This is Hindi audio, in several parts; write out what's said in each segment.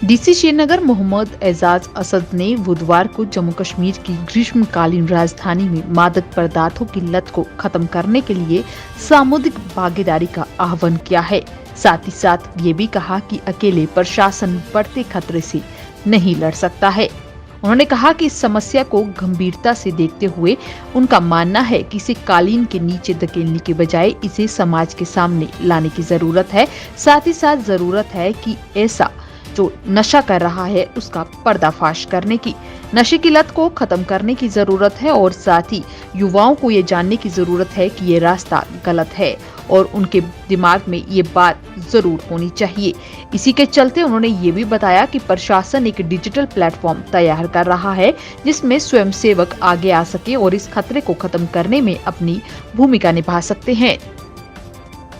डीसी श्रीनगर मोहम्मद एजाज असद ने बुधवार को जम्मू कश्मीर की ग्रीष्मकालीन राजधानी में मादक पदार्थों की लत को खत्म करने के लिए सामुदायिक भागीदारी का आह्वान किया है। साथ ही साथ ये भी कहा कि अकेले प्रशासन बढ़ते खतरे से नहीं लड़ सकता है। उन्होंने कहा कि इस समस्या को गंभीरता से देखते हुए उनका मानना है कि इसे कालीन के नीचे धकेलने के बजाय इसे समाज के सामने लाने की जरूरत है। साथ ही साथ जरूरत है कि ऐसा जो नशा कर रहा है उसका पर्दाफाश करने की, नशे की लत को खत्म करने की जरूरत है और साथ ही युवाओं को ये जानने की जरूरत है कि ये रास्ता गलत है और उनके दिमाग में ये बात जरूर होनी चाहिए। इसी के चलते उन्होंने ये भी बताया कि प्रशासन एक डिजिटल प्लेटफॉर्म तैयार कर रहा है जिसमें स्वयंसेवक आगे आ सके और इस खतरे को खत्म करने में अपनी भूमिका निभा सकते हैं।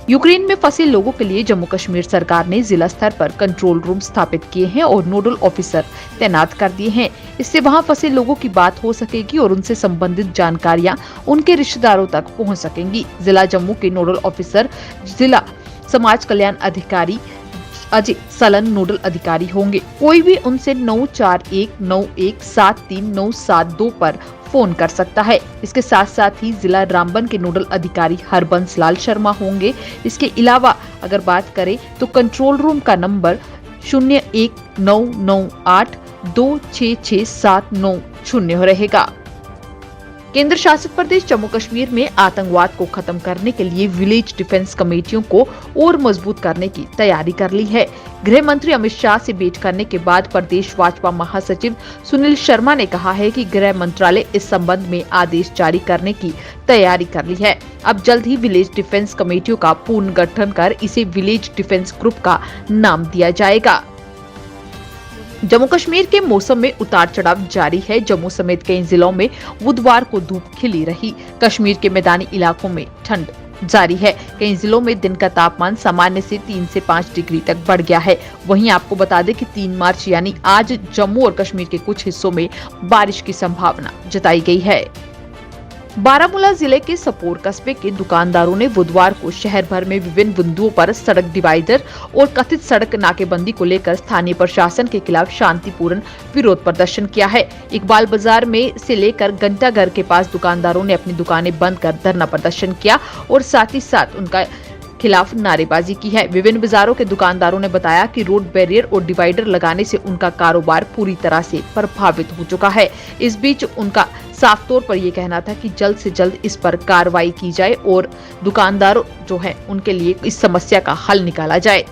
यूक्रेन में फंसे लोगों के लिए जम्मू कश्मीर सरकार ने जिला स्तर पर कंट्रोल रूम स्थापित किए हैं और नोडल ऑफिसर तैनात कर दिए हैं। इससे वहां फंसे लोगों की बात हो सकेगी और उनसे संबंधित जानकारियां उनके रिश्तेदारों तक पहुंच सकेंगी। जिला जम्मू के नोडल ऑफिसर जिला समाज कल्याण अधिकारी अजय सलन नोडल अधिकारी होंगे। कोई भी उनसे 9419173972 पर फोन कर सकता है। इसके साथ साथ ही जिला रामबन के नोडल अधिकारी हरबंस लाल शर्मा होंगे। इसके अलावा अगर बात करें तो कंट्रोल रूम का नंबर 019982666790 रहेगा। केंद्र शासित प्रदेश जम्मू कश्मीर में आतंकवाद को खत्म करने के लिए विलेज डिफेंस कमेटियों को और मजबूत करने की तैयारी कर ली है। गृह मंत्री अमित शाह से भेंट करने के बाद प्रदेश भाजपा महासचिव सुनील शर्मा ने कहा है कि गृह मंत्रालय इस संबंध में आदेश जारी करने की तैयारी कर ली है। अब जल्द ही विलेज डिफेंस कमेटियों का पुनर्गठन कर इसे विलेज डिफेंस ग्रुप का नाम दिया जाएगा। जम्मू कश्मीर के मौसम में उतार चढ़ाव जारी है। जम्मू समेत कई जिलों में बुधवार को धूप खिली रही। कश्मीर के मैदानी इलाकों में ठंड जारी है। कई जिलों में दिन का तापमान सामान्य से 3 से 5 डिग्री तक बढ़ गया है। वहीं आपको बता दें कि 3 मार्च यानी आज जम्मू और कश्मीर के कुछ हिस्सों में बारिश की संभावना जताई गई है। बारामूला जिले के सपोर कस्बे के दुकानदारों ने बुधवार को शहर भर में विभिन्न बिंदुओं पर सड़क डिवाइडर और कथित सड़क नाकेबंदी को लेकर स्थानीय प्रशासन के खिलाफ शांतिपूर्ण विरोध प्रदर्शन किया है। इकबाल बाजार में से लेकर घंटाघर के पास दुकानदारों ने अपनी दुकानें बंद कर धरना प्रदर्शन किया और साथ ही साथ उनका खिलाफ नारेबाजी की है। विभिन्न बाजारों के दुकानदारों ने बताया कि रोड बैरियर और डिवाइडर लगाने से उनका कारोबार पूरी तरह से प्रभावित हो चुका है। इस बीच उनका साफ तौर पर यह कहना था कि जल्द से जल्द इस पर कार्रवाई की जाए और दुकानदार जो है उनके लिए इस समस्या का हल निकाला जाए।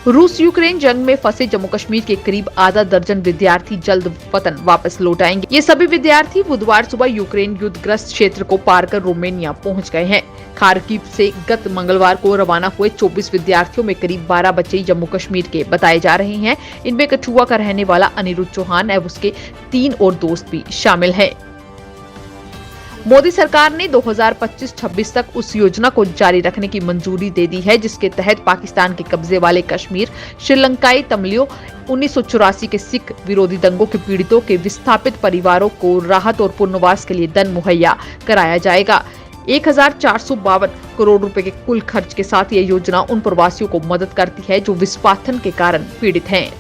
रूस यूक्रेन जंग में फंसे जम्मू कश्मीर के करीब आधा दर्जन विद्यार्थी जल्द वतन वापस लौट आएंगे। ये सभी विद्यार्थी बुधवार सुबह यूक्रेन युद्धग्रस्त क्षेत्र को पार कर रोमानिया पहुंच गए हैं। खार्किव से गत मंगलवार को रवाना हुए 24 विद्यार्थियों में करीब 12 बच्चे जम्मू कश्मीर के बताए जा रहे हैं। इनमें कठुआ का रहने वाला अनिरुद्ध चौहान एवं उसके 3 और दोस्त भी शामिल हैं। मोदी सरकार ने 2025-26 तक उस योजना को जारी रखने की मंजूरी दे दी है जिसके तहत पाकिस्तान के कब्जे वाले कश्मीर, श्रीलंकाई तमिलियों, 1984 के सिख विरोधी दंगों के पीड़ितों के विस्थापित परिवारों को राहत और पुनर्वास के लिए धन मुहैया कराया जाएगा। 1452 करोड़ रुपए के कुल खर्च के साथ यह योजना उन प्रवासियों को मदद करती है जो विस्फोटन के कारण पीड़ित हैं।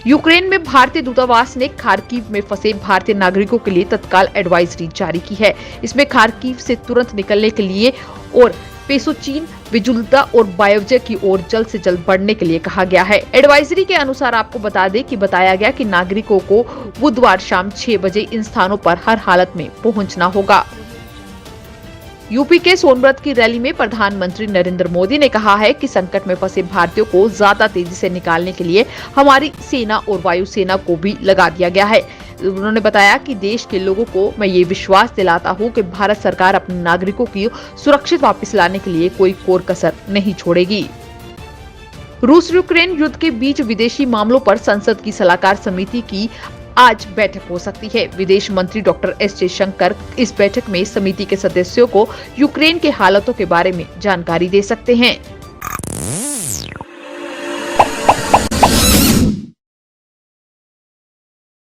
यूक्रेन में भारतीय दूतावास ने खार्किव में फंसे भारतीय नागरिकों के लिए तत्काल एडवाइजरी जारी की है। इसमें खार्किव से तुरंत निकलने के लिए और पेसोचीन, विजुलता और बायोजे की ओर जल्द से जल्द बढ़ने के लिए कहा गया है। एडवाइजरी के अनुसार आपको बता दें कि बताया गया कि नागरिकों को बुधवार शाम 6 बजे इन स्थानों पर हर हालत में पहुंचना होगा। यूपी के सोनभद्र की रैली में प्रधानमंत्री नरेंद्र मोदी ने कहा है कि संकट में फंसे भारतीयों को ज्यादा तेजी से निकालने के लिए हमारी सेना और वायुसेना को भी लगा दिया गया है। उन्होंने बताया कि देश के लोगों को मैं ये विश्वास दिलाता हूं कि भारत सरकार अपने नागरिकों की सुरक्षित वापस लाने के लिए कोई कोर कसर नहीं छोड़ेगी। रूस यूक्रेन युद्ध के बीच विदेशी मामलों पर संसद की सलाहकार समिति की आज बैठक हो सकती है। विदेश मंत्री डॉक्टर एस जयशंकर इस बैठक में समिति के सदस्यों को यूक्रेन के हालातों के बारे में जानकारी दे सकते हैं।